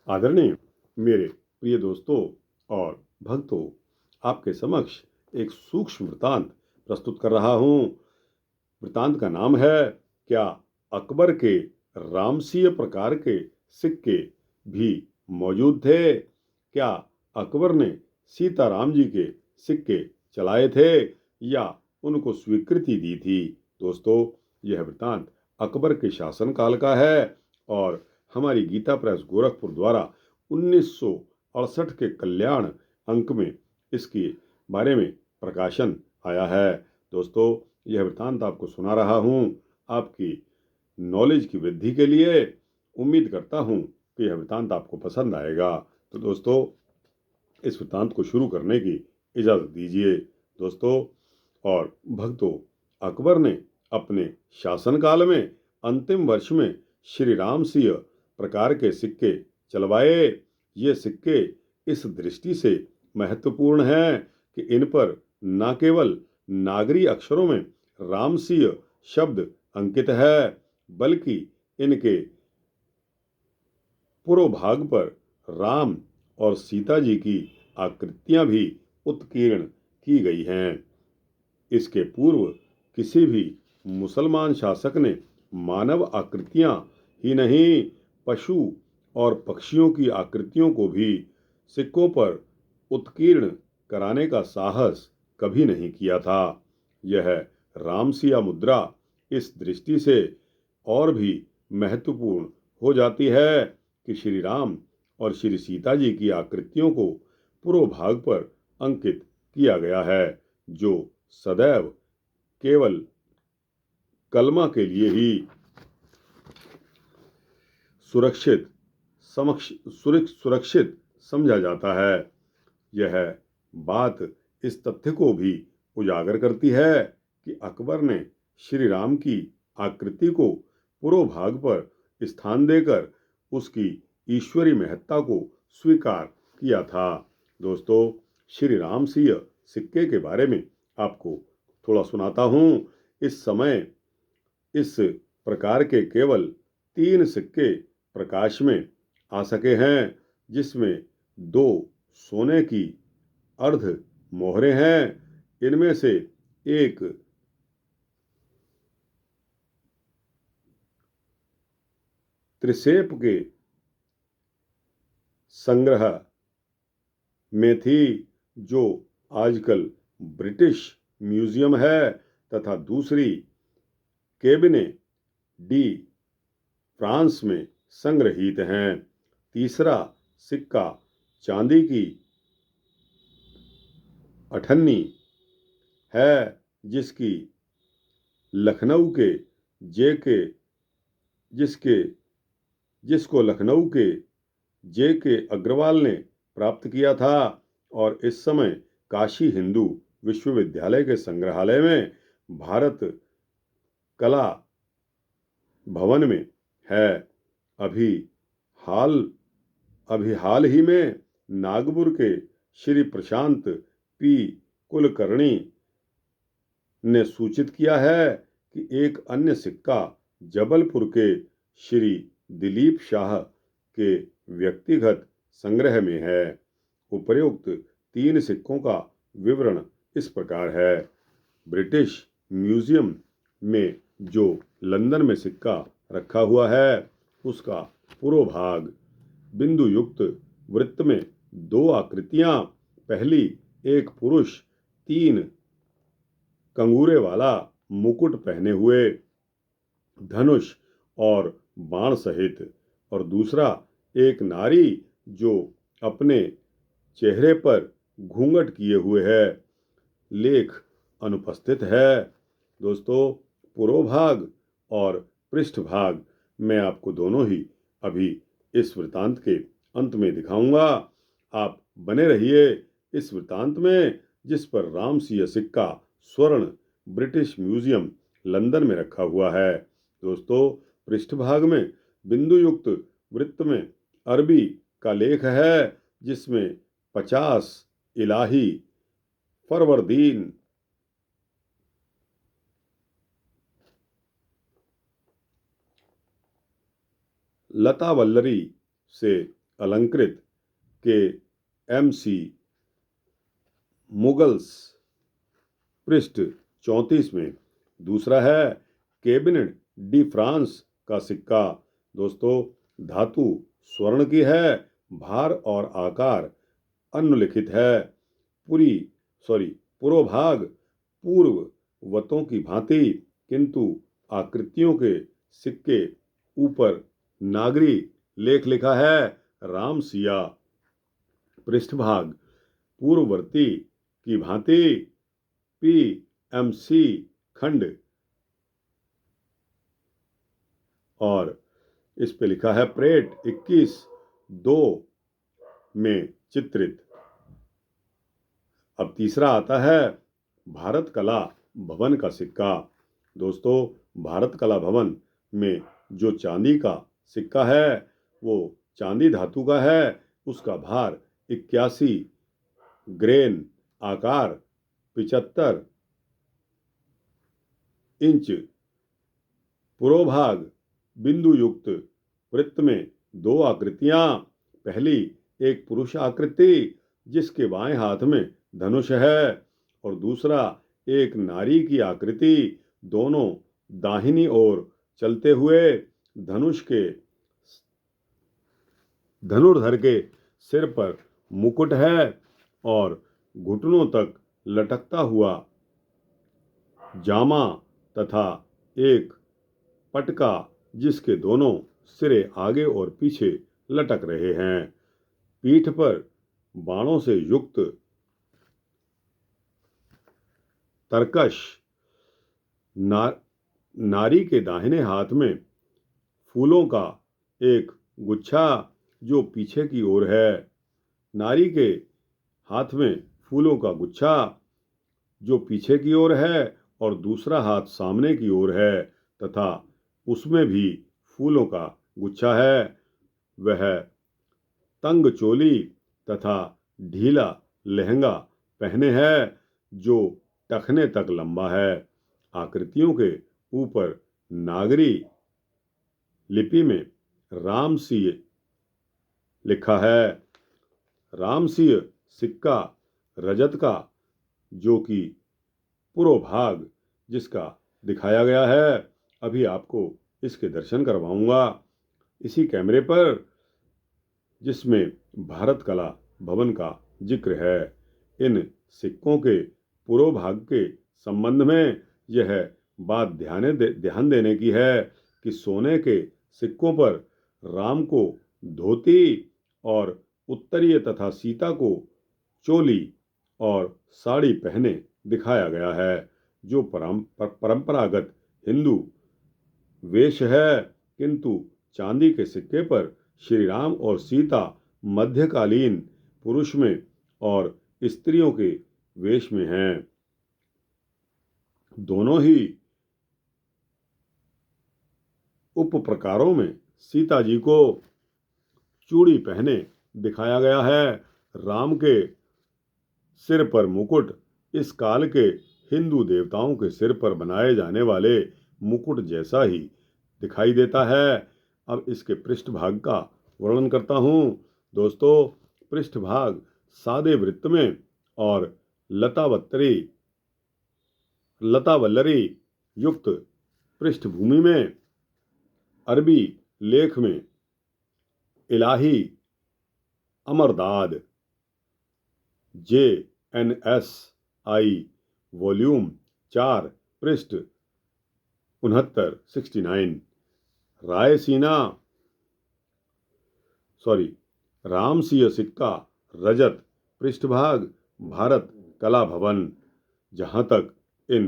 आदरणीय मेरे प्रिय दोस्तों और भक्तों, आपके समक्ष एक सूक्ष्म वृतांत प्रस्तुत कर रहा हूँ। वृतांत का नाम है, क्या अकबर के रामसीय प्रकार के सिक्के भी मौजूद थे? क्या अकबर ने सीताराम जी के सिक्के चलाए थे या उनको स्वीकृति दी थी? दोस्तों, यह वृतांत अकबर के शासनकाल का है और हमारी गीता प्रेस गोरखपुर द्वारा 1968 के कल्याण अंक में इसके बारे में प्रकाशन आया है। दोस्तों, यह वृतांत आपको सुना रहा हूँ आपकी नॉलेज की वृद्धि के लिए। उम्मीद करता हूँ कि यह वृतांत आपको पसंद आएगा। तो दोस्तों, इस वृतांत को शुरू करने की इजाज़त दीजिए। दोस्तों और भक्तों, अकबर ने अपने शासनकाल में अंतिम वर्ष में श्री रामसिंह प्रकार के सिक्के चलवाए। ये सिक्के इस दृष्टि से महत्वपूर्ण हैं कि इन पर न केवल नागरी अक्षरों में रामसिंह शब्द अंकित है, बल्कि इनके पूर्व भाग पर राम और सीता जी की आकृतियां भी उत्कीर्ण की गई हैं। इसके पूर्व किसी भी मुसलमान शासक ने मानव आकृतियां ही नहीं, पशु और पक्षियों की आकृतियों को भी सिक्कों पर उत्कीर्ण कराने का साहस कभी नहीं किया था। यह रामसिया मुद्रा इस दृष्टि से और भी महत्वपूर्ण हो जाती है कि श्री राम और श्री सीता जी की आकृतियों को पूर्व भाग पर अंकित किया गया है, जो सदैव केवल कलमा के लिए ही सुरक्षित सुरक्षित समझा जाता है। यह बात इस तथ्य को भी उजागर करती है कि अकबर ने श्री राम की आकृति को पूर्व भाग पर स्थान देकर उसकी ईश्वरी महत्ता को स्वीकार किया था। दोस्तों, श्री राम सिंह सिक्के के बारे में आपको थोड़ा सुनाता हूँ। इस समय इस प्रकार के केवल 3 सिक्के प्रकाश में आ सके हैं, जिसमें 2 सोने की अर्ध मोहरें हैं। इनमें से एक त्रिशेप के संग्रह में थी, जो आजकल ब्रिटिश म्यूजियम है, तथा दूसरी कैबिने डी फ्रांस में संग्रहीत हैं। तीसरा सिक्का चांदी की अठन्नी है, लखनऊ के जे के जिसके जिसको लखनऊ के जे के अग्रवाल ने प्राप्त किया था और इस समय काशी हिंदू विश्वविद्यालय के संग्रहालय में भारत कला भवन में है। अभी हाल अभी हाल ही में नागपुर के श्री प्रशांत पी कुलकर्णी ने सूचित किया है कि एक अन्य सिक्का जबलपुर के श्री दिलीप शाह के व्यक्तिगत संग्रह में है। उपर्युक्त 3 सिक्कों का विवरण इस प्रकार है। ब्रिटिश म्यूजियम में जो लंदन में सिक्का रखा हुआ है, उसका पूर्व भाग बिंदु युक्त वृत्त में 2 आकृतियां, पहली एक पुरुष 3 कंगूरे वाला मुकुट पहने हुए धनुष और बाण सहित, और दूसरा एक नारी जो अपने चेहरे पर घूंघट किए हुए है, लेख अनुपस्थित है। दोस्तों, पूर्व भाग और पृष्ठ भाग मैं आपको दोनों ही अभी इस वृतांत के अंत में दिखाऊंगा। आप बने रहिए इस वृतांत में, जिस पर रामसिंह सिक्का स्वर्ण ब्रिटिश म्यूजियम लंदन में रखा हुआ है। दोस्तों, पृष्ठभाग में बिंदु युक्त वृत्त में अरबी का लेख है, जिसमें 50 इलाही फरवरदीन लता वल्लरी से अलंकृत के MC मुगल्स पृष्ठ 34 में। दूसरा है कैबिनेट डी फ्रांस का सिक्का। दोस्तों, धातु स्वर्ण की है, भार और आकार अन्नलिखित है। पुरोभाग पूर्ववतों की भांति, किंतु आकृतियों के सिक्के ऊपर नागरी लेख लिखा है राम सिया। पृष्ठभाग पूर्ववर्ती की भांति PMC खंड और इस पे लिखा है प्रेट 21(2) में चित्रित। अब तीसरा आता है भारत कला भवन का सिक्का। दोस्तों, भारत कला भवन में जो चांदी का सिक्का है वो चांदी धातु का है। उसका भार 81 ग्रेन, आकार 75 इंच, पुरोभाग बिंदु युक्त, वृत्त में 2 आकृतियां। पहली एक पुरुष आकृति जिसके बाएं हाथ में धनुष है और दूसरा एक नारी की आकृति, दोनों दाहिनी ओर चलते हुए धनुर्धर के सिर पर मुकुट है और घुटनों तक लटकता हुआ जामा तथा एक पटका जिसके दोनों सिरे आगे और पीछे लटक रहे हैं। पीठ पर बाणों से युक्त तरकश, नारी के दाहिने हाथ में फूलों का एक गुच्छा जो पीछे की ओर है। नारी के हाथ में फूलों का गुच्छा जो पीछे की ओर है और दूसरा हाथ सामने की ओर है तथा उसमें भी फूलों का गुच्छा है। वह तंग चोली तथा ढीला लहंगा पहने है जो टखने तक लंबा है। आकृतियों के ऊपर नागरी लिपि में रामसिंह लिखा है। रामसिंह सिक्का रजत का, जो कि पुरोभाग जिसका दिखाया गया है। अभी आपको इसके दर्शन करवाऊंगा इसी कैमरे पर जिसमें भारत कला भवन का जिक्र है। इन सिक्कों के पुरोभाग के संबंध में यह बात ध्यान देने की है कि सोने के सिक्कों पर राम को धोती और उत्तरीय तथा सीता को चोली और साड़ी पहने दिखाया गया है, जो परंपरागत हिंदू वेश है। किंतु चांदी के सिक्के पर श्री राम और सीता मध्यकालीन पुरुष में और स्त्रियों के वेश में हैं। दोनों ही उप प्रकारों में सीता जी को चूड़ी पहने दिखाया गया है। राम के सिर पर मुकुट इस काल के हिंदू देवताओं के सिर पर बनाए जाने वाले मुकुट जैसा ही दिखाई देता है। अब इसके पृष्ठभाग का वर्णन करता हूँ। दोस्तों, पृष्ठभाग सादे वृत्त में और लता वल्लरी युक्त पृष्ठभूमि में अरबी लेख में इलाही अमरदाद JNSI वॉल्यूम 4 पृष्ठ 69 रामसिंह सिक्का रजत, पृष्ठभाग भारत कला भवन। जहाँ तक इन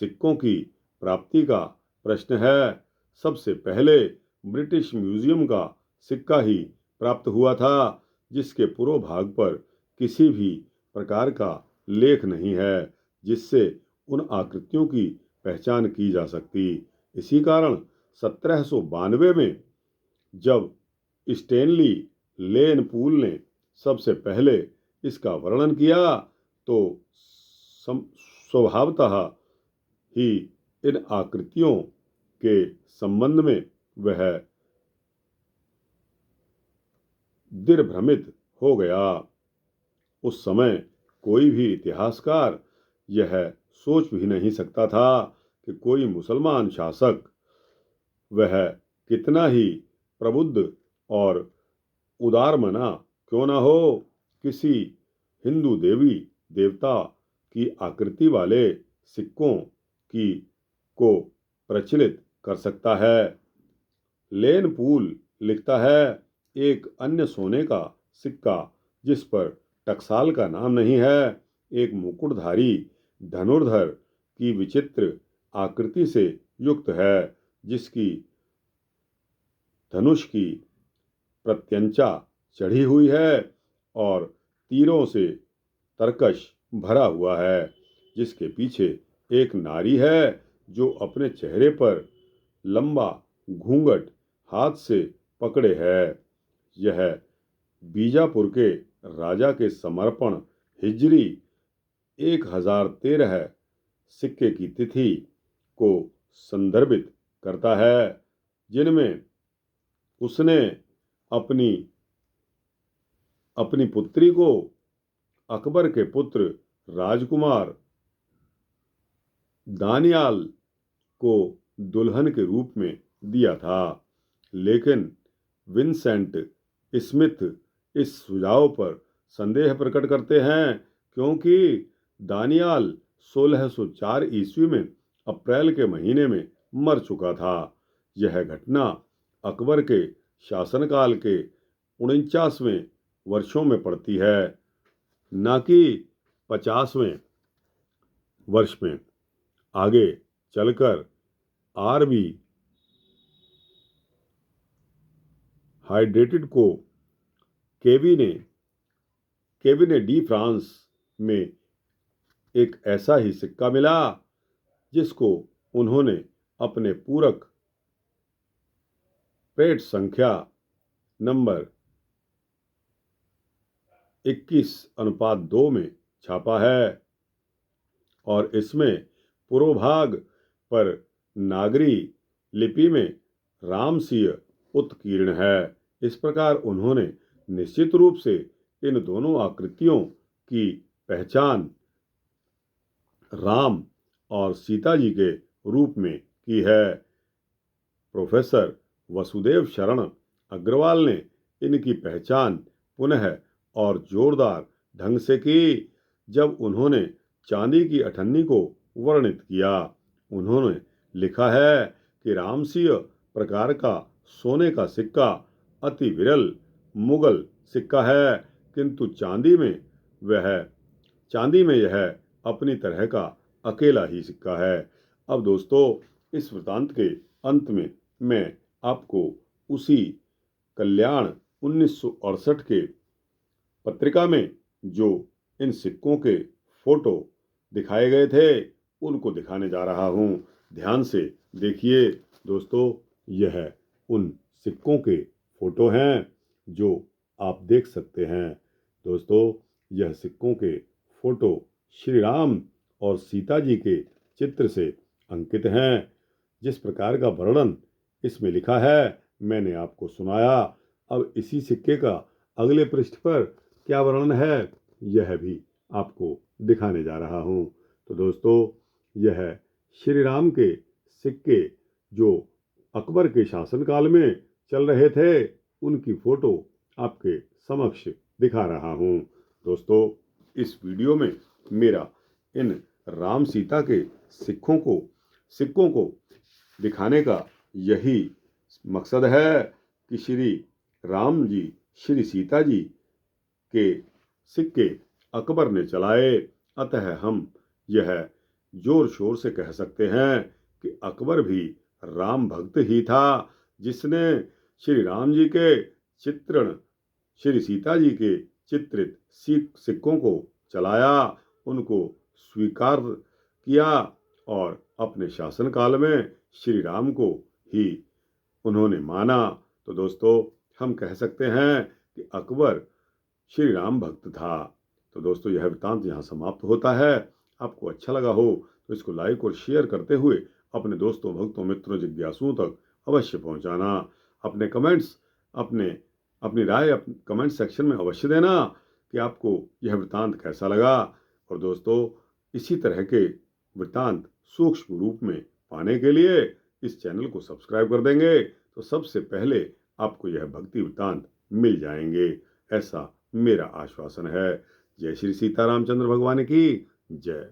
सिक्कों की प्राप्ति का प्रश्न है, सबसे पहले ब्रिटिश म्यूजियम का सिक्का ही प्राप्त हुआ था, जिसके पुरोभाग पर किसी भी प्रकार का लेख नहीं है जिससे उन आकृतियों की पहचान की जा सकती। इसी कारण 1792 में जब स्टेनली लेन पूल ने सबसे पहले इसका वर्णन किया तो स्वभावतः ही इन आकृतियों के संबंध में वह दिग्भ्रमित हो गया। उस समय कोई भी इतिहासकार यह सोच भी नहीं सकता था कि कोई मुसलमान शासक, वह कितना ही प्रबुद्ध और उदारमना क्यों न हो, किसी हिंदू देवी देवता की आकृति वाले सिक्कों की को प्रचलित कर सकता है। लेन पूल लिखता है, एक अन्य सोने का सिक्का जिस पर टकसाल का नाम नहीं है, एक मुकुटधारी धनुर्धर की विचित्र आकृति से युक्त है, जिसकी धनुष की प्रत्यंचा चढ़ी हुई है और तीरों से तरकश भरा हुआ है, जिसके पीछे एक नारी है जो अपने चेहरे पर लंबा घूंघट हाथ से पकड़े है। यह बीजापुर के राजा के समर्पण हिजरी 1013 सिक्के की तिथि को संदर्भित करता है, जिनमें उसने अपनी अपनी पुत्री को अकबर के पुत्र राजकुमार दानियाल को दुल्हन के रूप में दिया था। लेकिन विंसेंट स्मिथ इस सुझाव पर संदेह प्रकट करते हैं, क्योंकि दानियाल 1604 ईस्वी में अप्रैल के महीने में मर चुका था। यह घटना अकबर के शासनकाल के 49वें वर्षों में पड़ती है, न कि 50वें वर्ष में। आगे चलकर आरबी हाइड्रेटेड को केवी ने डी फ्रांस में एक ऐसा ही सिक्का मिला, जिसको उन्होंने अपने पूरक पेट संख्या नंबर 21:2 में छापा है और इसमें पुरोभाग पर नागरी लिपि में रामसिंह उत्कीर्ण है। इस प्रकार उन्होंने निश्चित रूप से इन दोनों आकृतियों की पहचान राम और सीता जी के रूप में की है। प्रोफेसर वसुदेव शरण अग्रवाल ने इनकी पहचान पुनः और जोरदार ढंग से की, जब उन्होंने चांदी की अठन्नी को वर्णित किया। उन्होंने लिखा है कि रामसिंह प्रकार का सोने का सिक्का अति विरल मुगल सिक्का है, किंतु चांदी में यह अपनी तरह का अकेला ही सिक्का है। अब दोस्तों, इस वृतांत के अंत में मैं आपको उसी कल्याण 1968 के पत्रिका में जो इन सिक्कों के फोटो दिखाए गए थे उनको दिखाने जा रहा हूँ। ध्यान से देखिए दोस्तों, यह उन सिक्कों के फोटो हैं जो आप देख सकते हैं। दोस्तों, यह सिक्कों के फोटो श्री राम और सीता जी के चित्र से अंकित हैं। जिस प्रकार का वर्णन इसमें लिखा है मैंने आपको सुनाया। अब इसी सिक्के का अगले पृष्ठ पर क्या वर्णन है यह भी आपको दिखाने जा रहा हूँ। तो दोस्तों, यह श्री राम के सिक्के जो अकबर के शासनकाल में चल रहे थे उनकी फोटो आपके समक्ष दिखा रहा हूँ। दोस्तों, इस वीडियो में मेरा इन राम सीता के सिक्कों को दिखाने का यही मकसद है कि श्री राम जी श्री सीता जी के सिक्के अकबर ने चलाए। अतः हम यह जोर शोर से कह सकते हैं कि अकबर भी राम भक्त ही था, जिसने श्री राम जी के चित्रण श्री सीता जी के चित्रित सिक्कों को चलाया, उनको स्वीकार किया और अपने शासनकाल में श्री राम को ही उन्होंने माना। तो दोस्तों, हम कह सकते हैं कि अकबर श्री राम भक्त था। तो दोस्तों, यह वृत्तांत यहाँ समाप्त होता है। आपको अच्छा लगा हो तो इसको लाइक और शेयर करते हुए अपने दोस्तों, भक्तों, मित्रों, जिज्ञासुओं तक अवश्य पहुँचाना। अपने कमेंट्स अपने अपनी राय कमेंट सेक्शन में अवश्य देना कि आपको यह वृत्तांत कैसा लगा। और दोस्तों, इसी तरह के वृत्तांत सूक्ष्म रूप में पाने के लिए इस चैनल को सब्सक्राइब कर देंगे तो सबसे पहले आपको यह भक्ति वृत्तांत मिल जाएंगे, ऐसा मेरा आश्वासन है। जय श्री सीतारामचंद्र भगवान की जय।